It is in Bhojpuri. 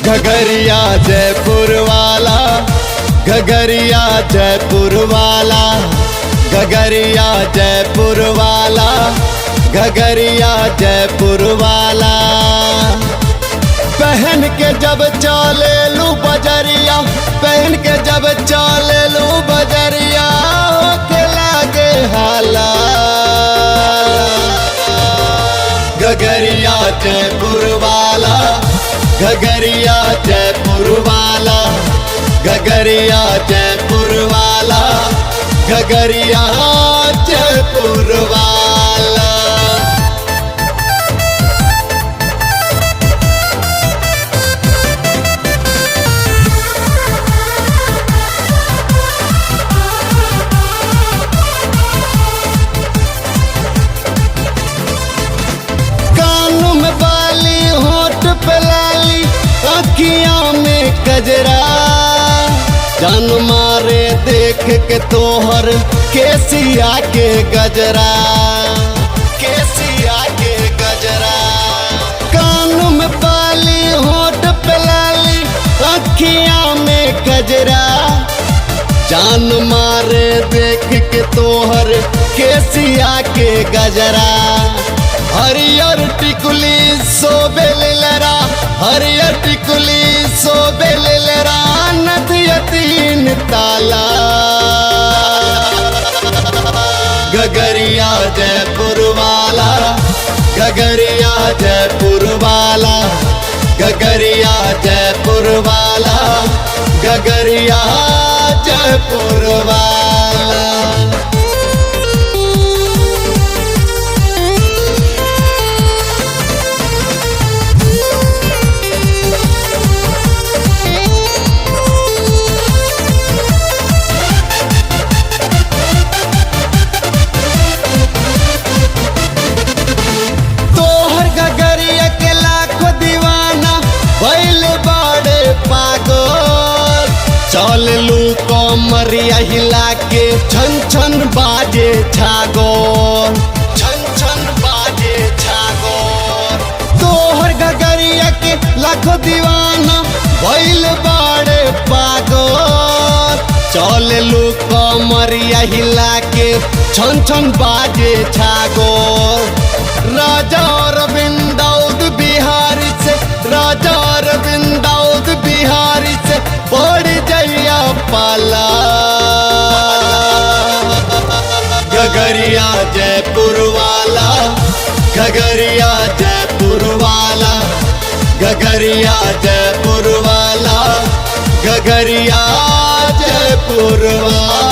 घगरिया जयपुर वाला, घगरिया जयपुर वाला, घगरिया जयपुर वाला, घगरिया जयपुर वाला। पहन के जब चले लू बजरिया, पहन के जब चले लू बजरिया, के लागे हाला। घगरिया जयपुर वाला, घगरिया जयपुर वाला, घगरिया जयपुर वाला, घगरिया जयपुर वाला। कानों में बाली, होठ पे लाली, अखियां में कजरा, जान मारे देख के तोहर केसिया के गजरा, केसिया के गजरा। कानों में बाली, होठ पे लाली, अखियां में गजरा, जान मारे देख के तोहर केसिया के गजरा। हरियर टिकुली सोबे लेलरा, हरियर टिकुली सोबे लेलरा, नदिया तीन ताला। घगरिया जयपुर वाला, घगरिया जयपुर वाला, घगरिया जयपुर वाला, घगरिया जयपुर वाला। चल लू कमरिया हिला के, छन छन बाजे छागोर, छन छन बाजे छागोर। तोहर घगरिया के लाखों दीवाना भइल बाड़े पागल। चल लू कमरिया हिला के, छन छन बाजे छागोर। राजा अरविंद बिहारी से, राजा अरविंद बिहारी से पड़ जइया पाला। घगरिया जयपुर वाला, घगरिया जयपुर वाला, घगरिया जयपुर वाला, घगरिया जयपुर वाला।